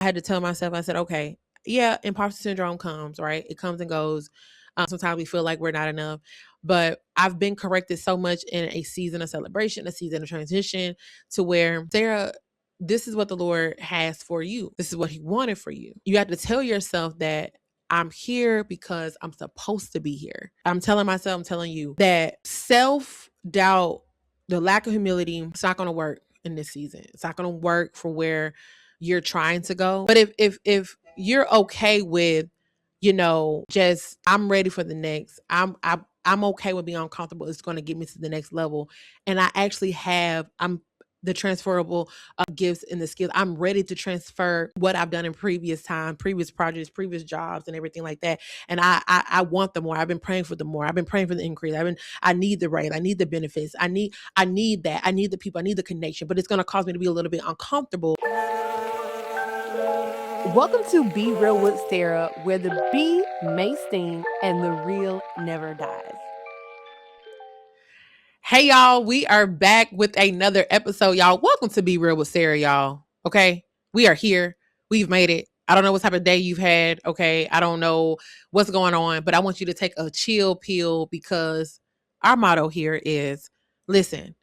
had to tell myself, I said, okay, yeah, imposter syndrome comes, right? It comes and goes. Sometimes we feel like we're not enough, but I've been corrected so much in a season of celebration, a season of transition, to where, Sarah, this is what the Lord has for you. This is what he wanted for you. You have to tell yourself that I'm here because I'm supposed to be here. I'm telling myself, I'm telling you that self-doubt, the lack of humility, it's not going to work in this season. It's not going to work for where you're trying to go. But if you're okay with, just I'm ready for the next. I'm okay with being uncomfortable. It's going to get me to the next level. And I'm the transferable gifts and the skills. I'm ready to transfer what I've done in previous time, previous projects, previous jobs, and everything like that. And I want the more. I've been praying for the more. I've been praying for the increase. I need the raise. I need the benefits. I need that. I need the people. I need the connection. But it's going to cause me to be a little bit uncomfortable. Welcome to Be Real with Sarah, where the B may sting and the real never dies. Hey, y'all, we are back with another episode, y'all. Welcome to Be Real with Sarah, y'all. Okay, we are here. We've made it. I don't know what type of day you've had. Okay, I don't know what's going on, but I want you to take a chill pill because our motto here is, listen,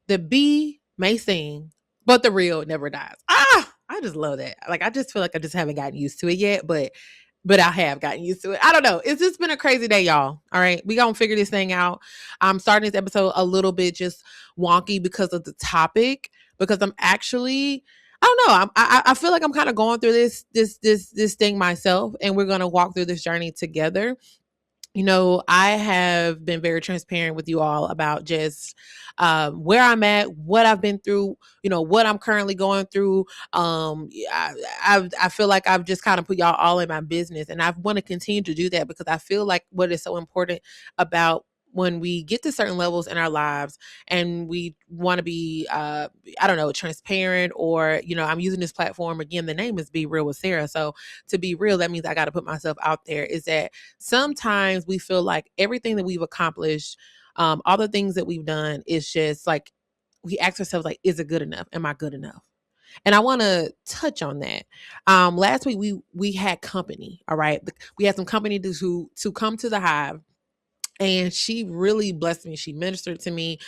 the B may sing, but the real never dies. I just love that. Like, I just feel like I just haven't gotten used to it yet, but I have gotten used to it. I don't know. It's just been a crazy day, y'all. All right. We gonna figure this thing out. I'm starting this episode a little bit just wonky because of the topic, because I'm actually, I don't know. I feel like I'm kind of going through this thing myself, and we're gonna walk through this journey together. I have been very transparent with you all about just where I'm at, what I've been through, what I'm currently going through. I feel like I've just kind of put y'all all in my business, and I want to continue to do that because I feel like what is so important about when we get to certain levels in our lives and we want to be, I don't know, transparent, or, I'm using this platform again. The name is Be Real with Sarah. So to be real, that means I got to put myself out there. Is that sometimes we feel like everything that we've accomplished, all the things that we've done, is just like, we ask ourselves, like, is it good enough? Am I good enough? And I want to touch on that. Last week we had company. All right, we had some company to come to the Hive. And she really blessed me. She ministered to me,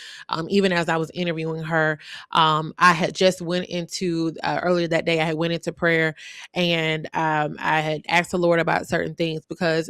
even as I was interviewing her. I had just went into earlier that day. I had went into prayer, and I had asked the Lord about certain things because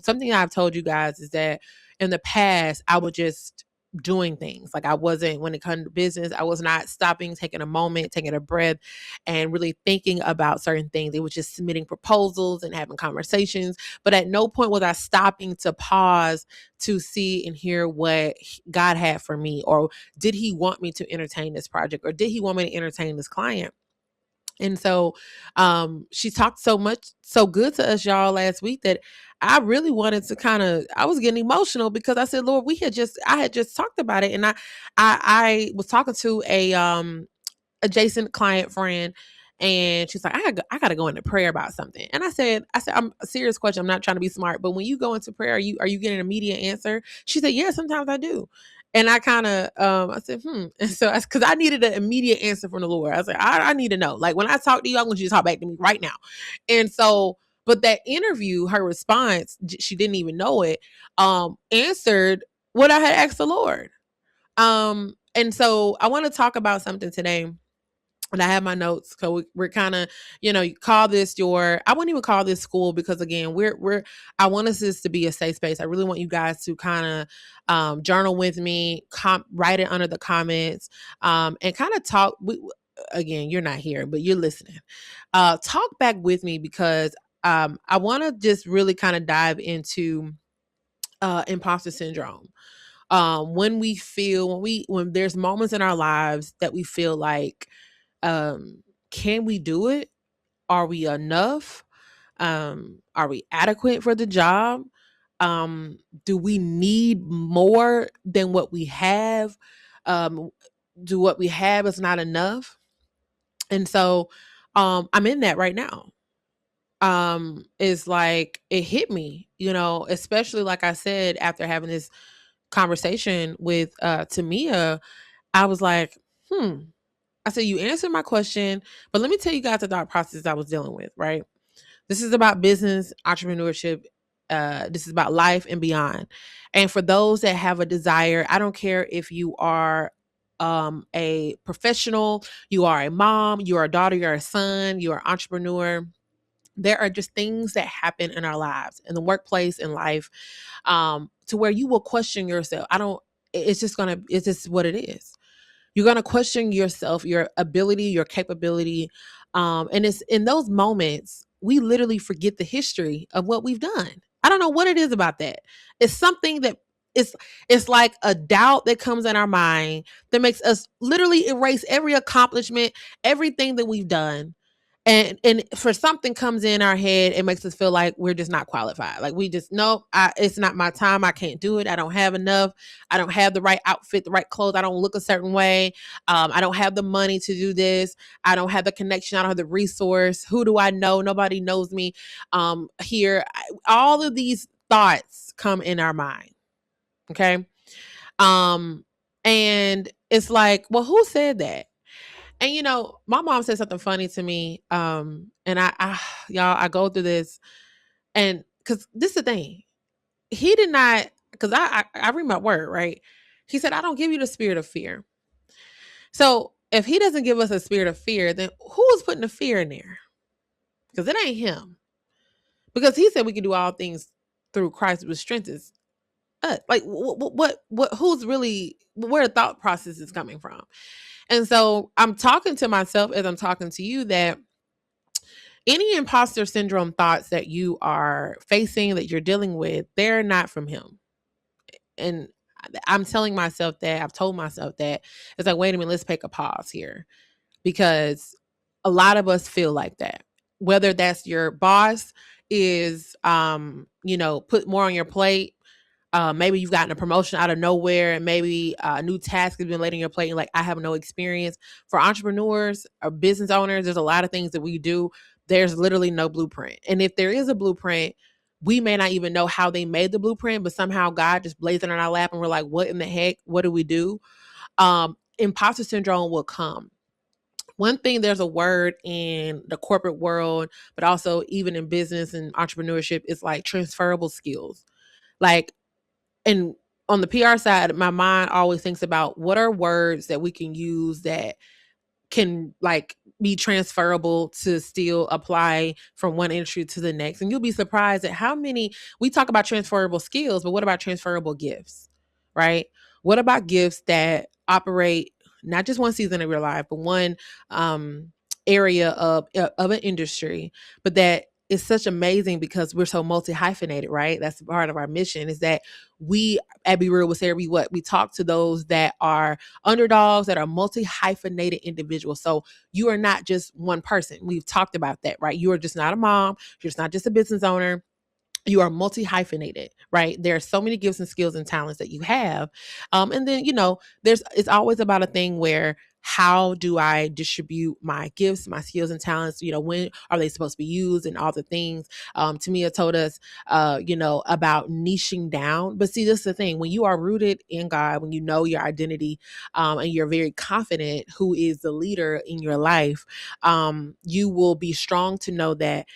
something I've told you guys is that in the past I would just doing things like I wasn't, when it comes to business, I was not stopping, taking a moment, taking a breath, and really thinking about certain things. It was just submitting proposals and having conversations, but at no point was I stopping to pause to see and hear what God had for me, or did he want me to entertain this project, or did he want me to entertain this client? And so she talked so good to us, y'all, last week, that I really wanted to I was getting emotional because I said, Lord, I had just talked about it. And I was talking to a adjacent client friend, and she's like, I gotta go into prayer about something. And I said, I'm a serious question. I'm not trying to be smart, but when you go into prayer, are you getting an immediate answer? She said, yeah, sometimes I do. And I kind of, I said, And so because I needed an immediate answer from the Lord. I was like, I need to know. Like, when I talk to you, I want you to talk back to me right now. And so, but that interview, her response, she didn't even know it, answered what I had asked the Lord. And so I want to talk about something today. And I have my notes. So we're kind of, you call this I wouldn't even call this school, because again, I want this to be a safe space. I really want you guys to kind of journal with me, write it under the comments, and kind of talk. Again, you're not here, but you're listening. Talk back with me, because I want to just really kind of dive into imposter syndrome. When there's moments in our lives that we feel like, can we do it? Are we enough? Are we adequate for the job? Do we need more than what we have? Do what we have is not enough? And so, I'm in that right now. It's like, it hit me, especially like I said, after having this conversation with Tamia, I was like, I said, you answered my question, but let me tell you guys the thought process I was dealing with, right? This is about business, entrepreneurship. This is about life and beyond. And for those that have a desire, I don't care if you are a professional, you are a mom, you are a daughter, you're a son, you're an entrepreneur. There are just things that happen in our lives, in the workplace, in life, to where you will question yourself. I don't, it's just what it is. You're going to question yourself, your ability, your capability. And it's in those moments, we literally forget the history of what we've done. I don't know what it is about that. It's something that it's it's like a doubt that comes in our mind that makes us literally erase every accomplishment, everything that we've done. And for something comes in our head, it makes us feel like we're just not qualified. Like we just no, it's not my time. I can't do it. I don't have enough. I don't have the right outfit, the right clothes. I don't look a certain way. I don't have the money to do this. I don't have the connection. I don't have the resource. Who do I know? Nobody knows me. All of these thoughts come in our mind. Okay. Um, and it's like, well, who said that? And my mom said something funny to me. And I y'all, I go through this, and because this is the thing, he did not, because I read my word, right? He said, I don't give you the spirit of fear. So if he doesn't give us a spirit of fear, then who is putting the fear in there? Because it ain't him. Because he said we can do all things through Christ with strengthens us. Like who's really where the thought process is coming from? And so I'm talking to myself as I'm talking to you that any imposter syndrome thoughts that you are facing, that you're dealing with, they're not from him. And I'm telling myself that, I've told myself that. It's like, wait a minute, let's take a pause here. Because a lot of us feel like that. Whether that's your boss is, put more on your plate. Maybe you've gotten a promotion out of nowhere, and maybe a new task has been laid on your plate. And like, I have no experience. For entrepreneurs or business owners, there's a lot of things that we do. There's literally no blueprint. And if there is a blueprint, we may not even know how they made the blueprint, but somehow God just blazed it on our lap and we're like, what in the heck? What do we do? Imposter syndrome will come. One thing, there's a word in the corporate world, but also even in business and entrepreneurship, it's like transferable skills. Like, and on the PR side, my mind always thinks about what are words that we can use that can like be transferable to still apply from one industry to the next. And you'll be surprised at how many we talk about transferable skills, but what about transferable gifts, right? What about gifts that operate not just one season of your life, but one area of an industry, but that is such amazing because we're so multi hyphenated, right? That's part of our mission is that we at Be Real with Sarah, we talk to those that are underdogs, that are multi hyphenated individuals. So you are not just one person. We've talked about that, right? You are just not a mom. You're just not just a business owner. You are multi hyphenated, right? There are so many gifts and skills and talents that you have. And then, it's always about a thing where how do I distribute my gifts, my skills and talents? When are they supposed to be used and all the things? Tamia told us, about niching down. But see, this is the thing. When you are rooted in God, when you know your identity, and you're very confident who is the leader in your life, you will be strong to know that,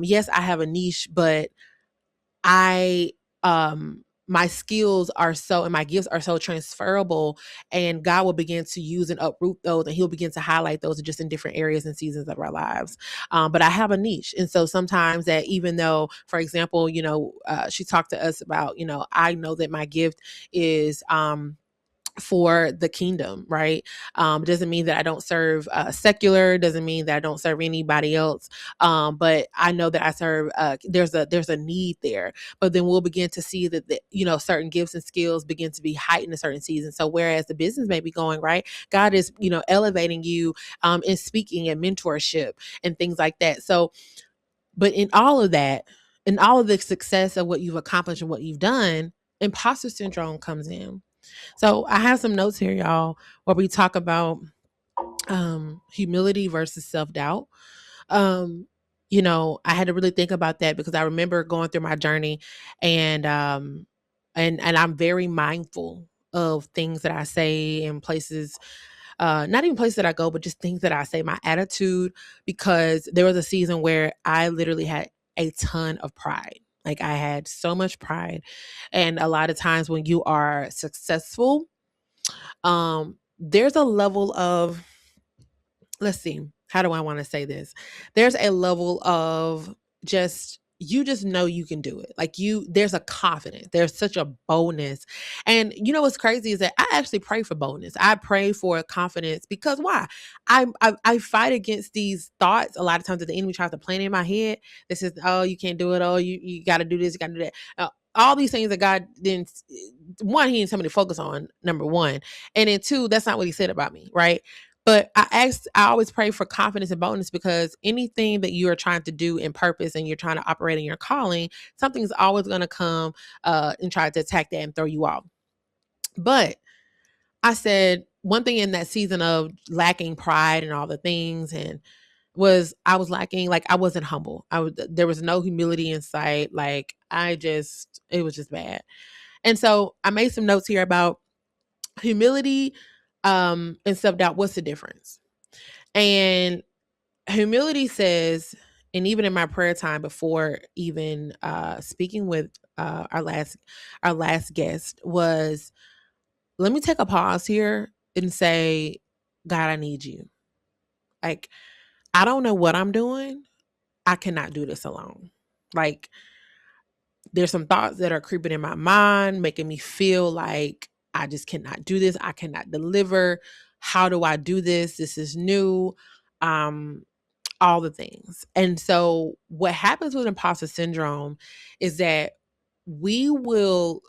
yes, I have a niche, but I my skills are so and my gifts are so transferable, and God will begin to use and uproot those, and he'll begin to highlight those just in different areas and seasons of our lives. But I have a niche. And so sometimes that, even though, for example, she talked to us about, I know that my gift is for the kingdom, right? Doesn't mean that I don't serve secular, doesn't mean that I don't serve anybody else. But I know that I serve, there's a need there, but then we'll begin to see that, certain gifts and skills begin to be heightened in certain seasons. So whereas the business may be going, right, God is, elevating you in speaking and mentorship and things like that. So, but in all of that, in all of the success of what you've accomplished and what you've done, imposter syndrome comes in. So I have some notes here, y'all, where we talk about humility versus self-doubt. I had to really think about that because I remember going through my journey, and and I'm very mindful of things that I say in places, not even places that I go, but just things that I say, my attitude, because there was a season where I literally had a ton of pride. Like I had so much pride. And a lot of times when you are successful, there's a level of, let's see, how do I want to say this? There's a level of just, you just know you can do it. Like there's a confidence, there's such a boldness. And you know what's crazy is that I actually pray for boldness. I pray for confidence because why? I fight against these thoughts a lot of times that the enemy tries to plant in my head. This is, oh, you can't do it. Oh, you got to do this, you got to do that. All these things that God didn't, one, he didn't tell me to focus on, number one. And then two, that's not what he said about me, right? But I always pray for confidence and boldness, because anything that you are trying to do in purpose and you're trying to operate in your calling, something's always going to come and try to attack that and throw you off. But I said one thing in that season of lacking pride and all the things, and I was lacking, like I wasn't humble. There was no humility in sight. Like it was just bad. And so I made some notes here about humility and self-doubt. What's the difference? And humility says, and even in my prayer time before even speaking with our last guest, was, let me take a pause here and say, God, I need you. Like, I don't know what I'm doing. I cannot do this alone. Like, there's some thoughts that are creeping in my mind, making me feel like I just cannot do this. I cannot deliver. How do I do this? This is new. All the things. And so what happens with imposter syndrome is that we will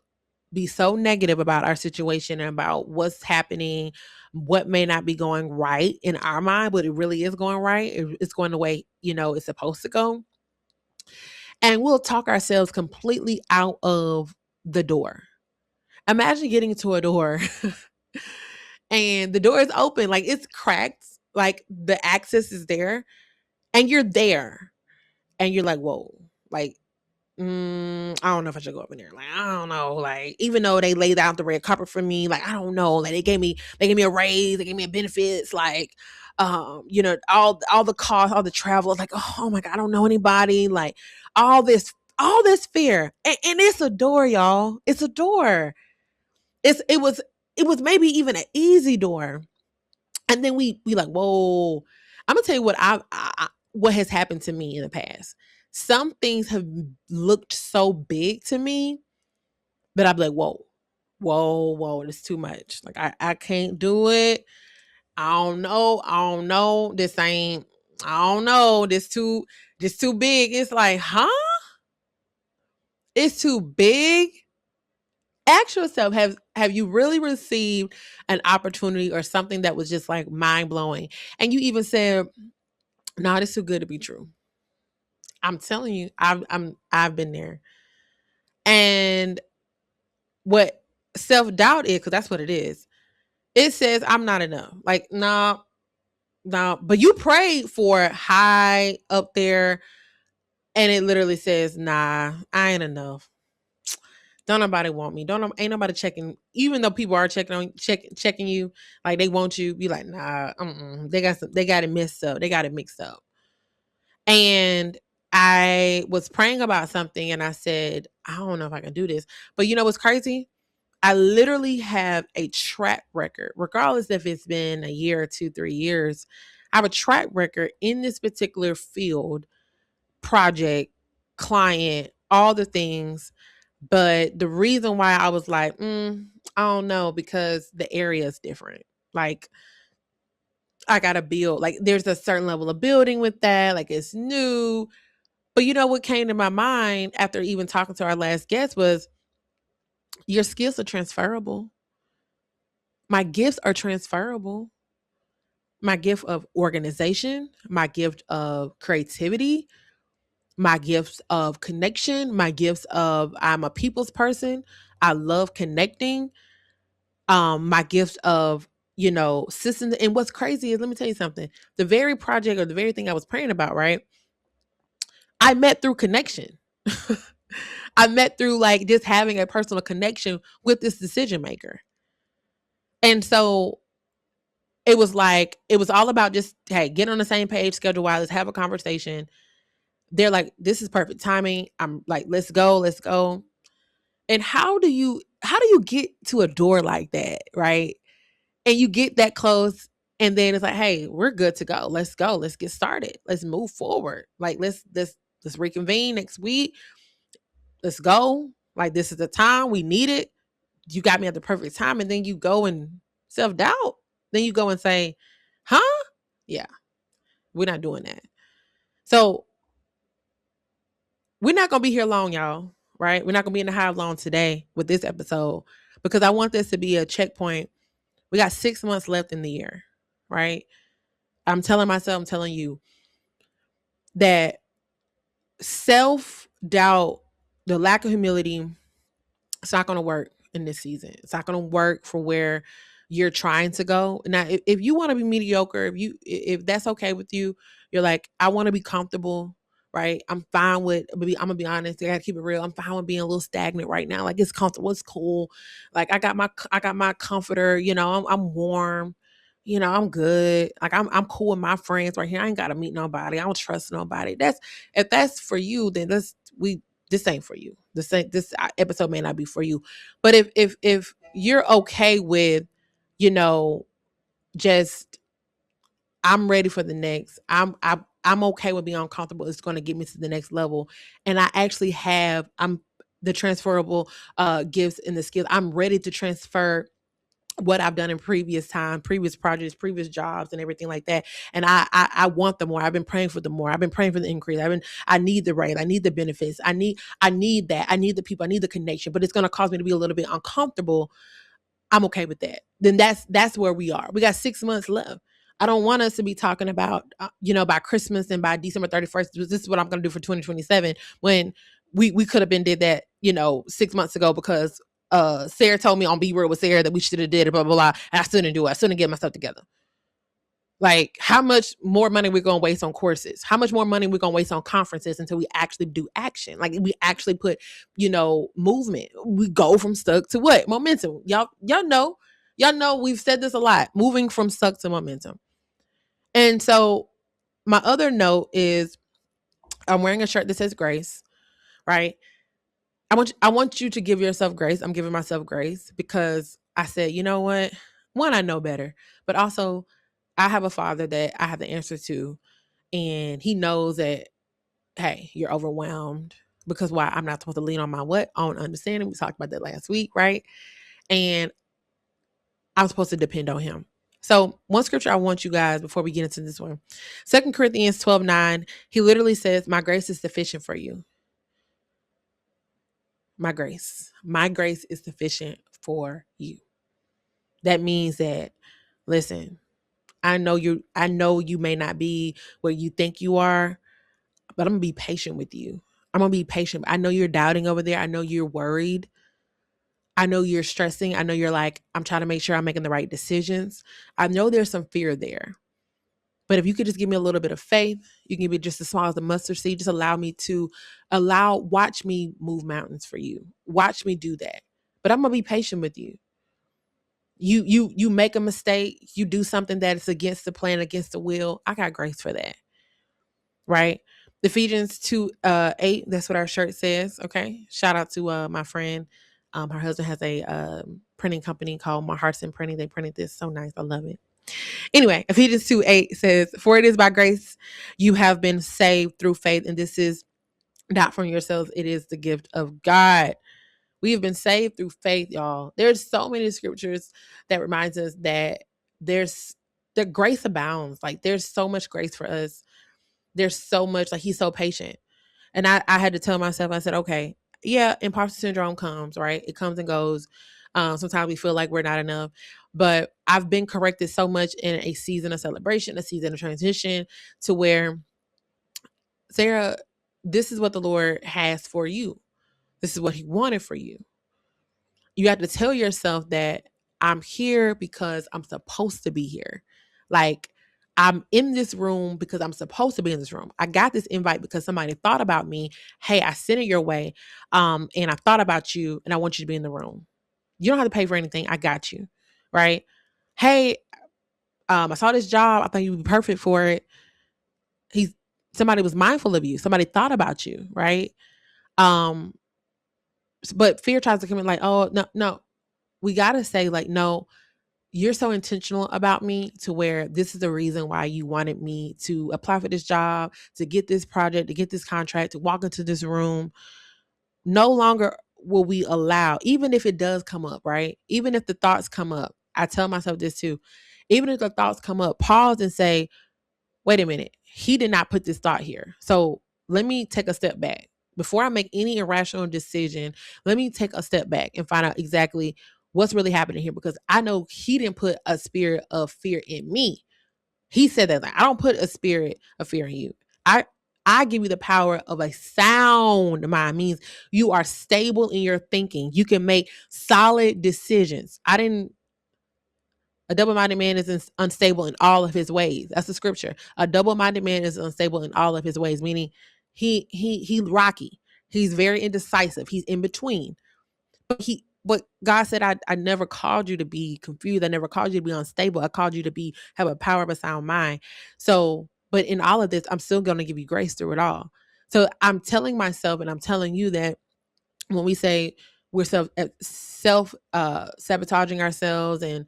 be so negative about our situation and about what's happening, what may not be going right in our mind, but it really is going right. It's going the way, it's supposed to go. And we'll talk ourselves completely out of the door. Imagine getting to a door and the door is open, like it's cracked, like the access is there, and you're there. And you're like, whoa, like, I don't know if I should go up in there. Like, I don't know. Like, even though they laid out the red carpet for me, like, I don't know. Like, they gave me a raise, they gave me benefits, like, all the costs, all the travel. Like, oh my God, I don't know anybody. Like, all this fear. And it's a door, y'all. It's a door. It was maybe even an easy door. And then we like, whoa. I'm gonna tell you what has happened to me in the past. Some things have looked so big to me that I'm like, whoa, it's too much. Like I can't do it. I don't know. I don't know. This too big. It's like, huh? It's too big. Ask yourself, have you really received an opportunity or something that was just like mind blowing? And you even said, "No, this is too good to be true." I'm telling you, I've been there. And what self-doubt is, because that's what it is. It says I'm not enough. Like, no. But you prayed for high up there, and it literally says, nah, I ain't enough. Don't nobody want me. Ain't nobody checking. Even though people are checking you, like they want you. Be like, nah, they got it mixed up. They got it mixed up. And I was praying about something, and I said, I don't know if I can do this. But you know what's crazy? I literally have a track record, regardless if it's been a year or 2, 3 years. I have a track record in this particular field, project, client, all the things. But the reason why I was like, I don't know, because the area is different. Like, I got to build, like, there's a certain level of building with that. Like, it's new. But you know what came to my mind after even talking to our last guest was, your skills are transferable. My gifts are transferable. My gift of organization, my gift of creativity, my gifts of connection, my gifts of, I'm a people's person. I love connecting. My gift of, systems. And what's crazy is, let me tell you something. The very project or the very thing I was praying about, right? I met through connection. I met through like just having a personal connection with this decision maker. And so it was like, it was all about just, hey, get on the same page, schedule wise, let's have a conversation. They're like, this is perfect timing. I'm like, let's go, let's go. And how do you get to a door like that, right? And you get that close, and then it's like, hey, we're good to go. Let's go. Let's get started. Let's move forward. Like, let's reconvene next week. Let's go. Like, this is the time we need it. You got me at the perfect time. And then you go and self-doubt. Then you go and say, huh? Yeah, we're not doing that. So we're not gonna be here long, y'all. Right? We're not gonna be in the hive long today with this episode, because I want this to be a checkpoint. We got 6 months left in the year, right? I'm telling myself, I'm telling you that self-doubt, the lack of humility, it's not going to work in this season. It's not going to work for where you're trying to go. Now, if you want to be mediocre, if that's okay with you, you're like, I want to be comfortable, right? I'm fine with, I'm gonna be honest, I gotta keep it real. I'm fine with being a little stagnant right now. Like, it's comfortable, it's cool. Like, I got my comforter, I'm warm. I'm good. Like, I'm cool with my friends right here. I ain't gotta meet nobody. I don't trust nobody. If that's for you, then this ain't for you. This episode may not be for you. But if you're okay with, you know, just, I'm ready for the next. I'm okay with being uncomfortable. It's going to get me to the next level, and I'm the transferable gifts and the skills. I'm ready to transfer what I've done in previous time, previous projects, previous jobs, and everything like that. And I want the more. I've been praying for the more. I've been praying for the increase. I need the raise. I need the benefits. I need that. I need the people. I need the connection. But it's going to cause me to be a little bit uncomfortable. I'm okay with that. Then that's where we are. We got 6 months left. I don't want us to be talking about, by Christmas and by December 31st, this is what I'm going to do for 2027, when we could have been did that, 6 months ago, because Sarah told me on Be Real with Sarah that we should have did it, blah, blah, blah. And I still didn't do it. I still didn't get myself together. Like, how much more money we're going to waste on courses? How much more money we're going to waste on conferences until we actually do action? Like, we actually put, movement. We go from stuck to what? Momentum. Y'all know we've said this a lot, moving from stuck to momentum. And so my other note is, I'm wearing a shirt that says grace, right? I want you to give yourself grace. I'm giving myself grace, because I said, you know what? One, I know better, but also I have a father that I have the answer to, and he knows that, hey, you're overwhelmed, because why? I'm not supposed to lean on my what? Own understanding. We talked about that last week, right? And I'm supposed to depend on him. So one scripture I want you guys, before we get into this one, 2 Corinthians 12:9, he literally says, my grace is sufficient for you. My grace is sufficient for you. That means that, listen, I know you may not be where you think you are, but I'm going to be patient with you. I'm going to be patient. I know you're doubting over there. I know you're worried. I know you're stressing. I know you're like, I'm trying to make sure I'm making the right decisions. I know there's some fear there. But if you could just give me a little bit of faith, you can give me just as small as the mustard seed. Just watch me move mountains for you. Watch me do that. But I'm going to be patient with you. You make a mistake. You do something that is against the plan, against the will. I got grace for that. Right? Ephesians 2:8. That's what our shirt says. Okay. Shout out to my friend. Her husband has a printing company called My Hearts in Printing. They printed this so nice. I love it. Anyway, Ephesians 2:8 says, for it is by grace you have been saved through faith, and this is not from yourselves. It is the gift of God. We have been saved through faith, y'all. There's so many scriptures that reminds us that the grace abounds. Like, there's so much grace for us. There's so much, like, he's so patient. And I had to tell myself, I said, okay, yeah, imposter syndrome comes, right? It comes and goes. Sometimes we feel like we're not enough, but I've been corrected so much in a season of celebration, a season of transition, to where, Sarah, this is what the Lord has for you. This is what he wanted for you. You have to tell yourself that I'm here because I'm supposed to be here. Like, I'm in this room because I'm supposed to be in this room. I got this invite because somebody thought about me. Hey, I sent it your way. And I thought about you, and I want you to be in the room. You don't have to pay for anything. I got you. Right? Hey, I saw this job. I thought you'd be perfect for it. He's Somebody was mindful of you. Somebody thought about you, right? Um, but fear tries to come in like, oh, no, no. We got to say like, no, you're so intentional about me to where this is the reason why you wanted me to apply for this job, to get this project, to get this contract, to walk into this room. No longer will we allow, even if it does come up, right? Even if the thoughts come up, I tell myself this too. Even if the thoughts come up, pause and say, wait a minute, he did not put this thought here. So let me take a step back. Before I make any irrational decision, let me take a step back and find out exactly what's really happening here, because I know he didn't put a spirit of fear in me. He said that like, I don't put a spirit of fear in you. I I give you the power of a sound mind, means you are stable in your thinking. You can make solid decisions. I didn't A double-minded man is unstable in all of his ways. That's the scripture. A double-minded man is unstable in all of his ways, meaning he rocky. He's very indecisive. He's in between. But God said, I never called you to be confused. I never called you to be unstable. I called you to have a power of a sound mind. So, but in all of this, I'm still going to give you grace through it all. So I'm telling myself and I'm telling you that when we say we're self sabotaging ourselves, and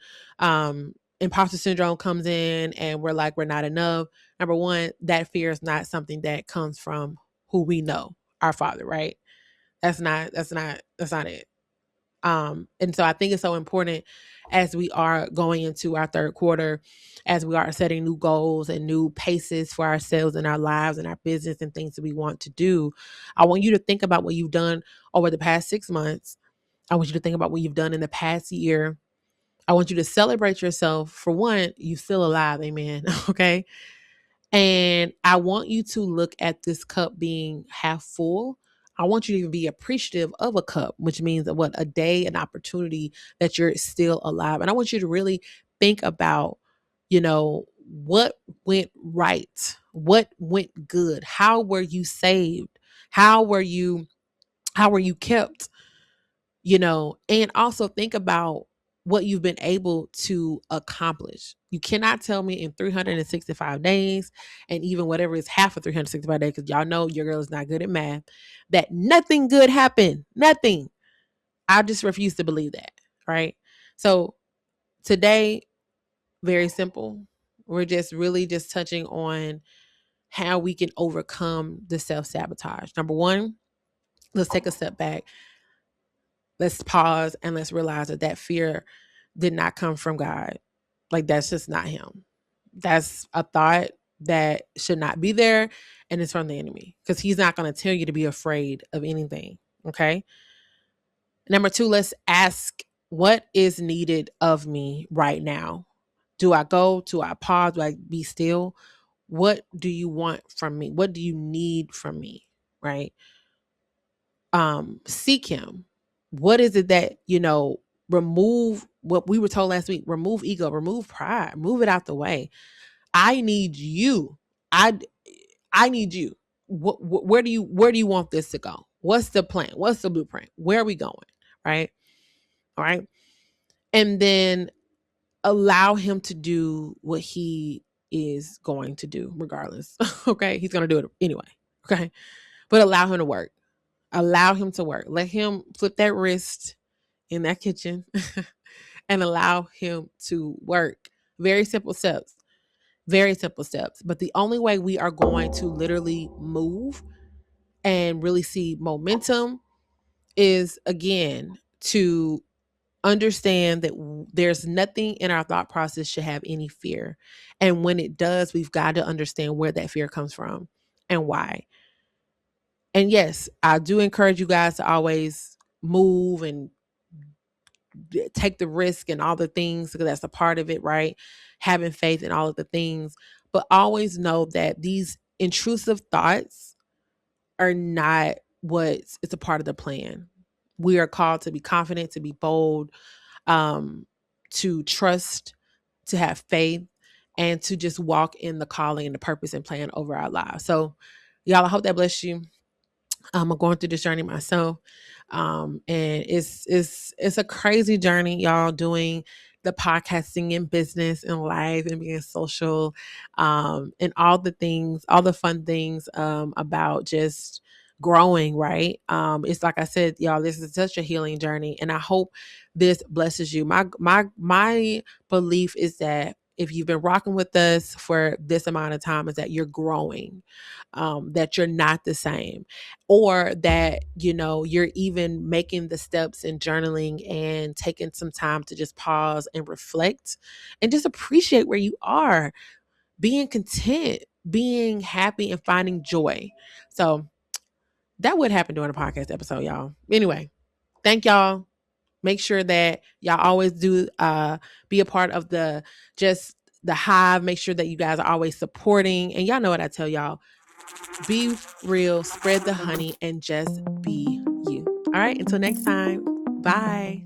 imposter syndrome comes in and we're like we're not enough. Number one, that fear is not something that comes from who we know, our Father, right? That's not it. And so I think it's so important as we are going into our third quarter, as we are setting new goals and new paces for ourselves and our lives and our business and things that we want to do. I want you to think about what you've done over the past 6 months. I want you to think about what you've done in the past year. I want you to celebrate yourself. For one, you still alive. Amen. Okay. And I want you to look at this cup being half full. I want you to be appreciative of a cup, which means a day, an opportunity that you're still alive. And I want you to really think about, what went right, what went good, how were you saved, how were you, how were you kept, and also think about what you've been able to accomplish. You cannot tell me in 365 days, and even whatever is half of 365 days, because y'all know your girl is not good at math, that nothing good happened. Nothing. I just refuse to believe that. Right. So today, very simple. We're just really just touching on how we can overcome the self-sabotage. Number one, let's take a step back. Let's pause and let's realize that fear did not come from God. Like, that's just not him. That's a thought that should not be there, and it's from the enemy, because he's not going to tell you to be afraid of anything. Okay. Number two, let's ask, what is needed of me right now? Do I go? Do I pause? Do I be still? What do you want from me? What do you need from me? Right. Seek him. What is it that, remove what we were told last week, remove ego, remove pride, move it out the way. I need you. I I need you. Where do you want this to go? What's the plan? What's the blueprint? Where are we going? Right? All right. And then allow him to do what he is going to do regardless. Okay? He's going to do it anyway. Okay? But allow him to work. Allow him to work. Let him flip that wrist in that kitchen and allow him to work. Very simple steps. Very simple steps. But the only way we are going to literally move and really see momentum is, again, to understand that there's nothing in our thought process should have any fear. And when it does, we've got to understand where that fear comes from and why. And yes, I do encourage you guys to always move and take the risk and all the things, because that's a part of it, right? Having faith in all of the things. But always know that these intrusive thoughts are not it's a part of the plan. We are called to be confident, to be bold, to trust, to have faith, and to just walk in the calling and the purpose and plan over our lives. So, y'all, I hope that bless you. I'm going through this journey myself. And it's a crazy journey, y'all, doing the podcasting and business and life and being social, and all the things, all the fun things about just growing, right? It's like I said, y'all, this is such a healing journey, and I hope this blesses you. My belief is that if you've been rocking with us for this amount of time, is that you're growing, that you're not the same, or that, you know, you're even making the steps in journaling and taking some time to just pause and reflect and just appreciate where you are, being content, being happy, and finding joy. So that would happen during a podcast episode, y'all. Anyway, thank y'all. Make sure that y'all always do be a part of the just the hive. Make sure that you guys are always supporting. And y'all know what I tell y'all. Be real, spread the honey, and just be you. All right, until next time. Bye.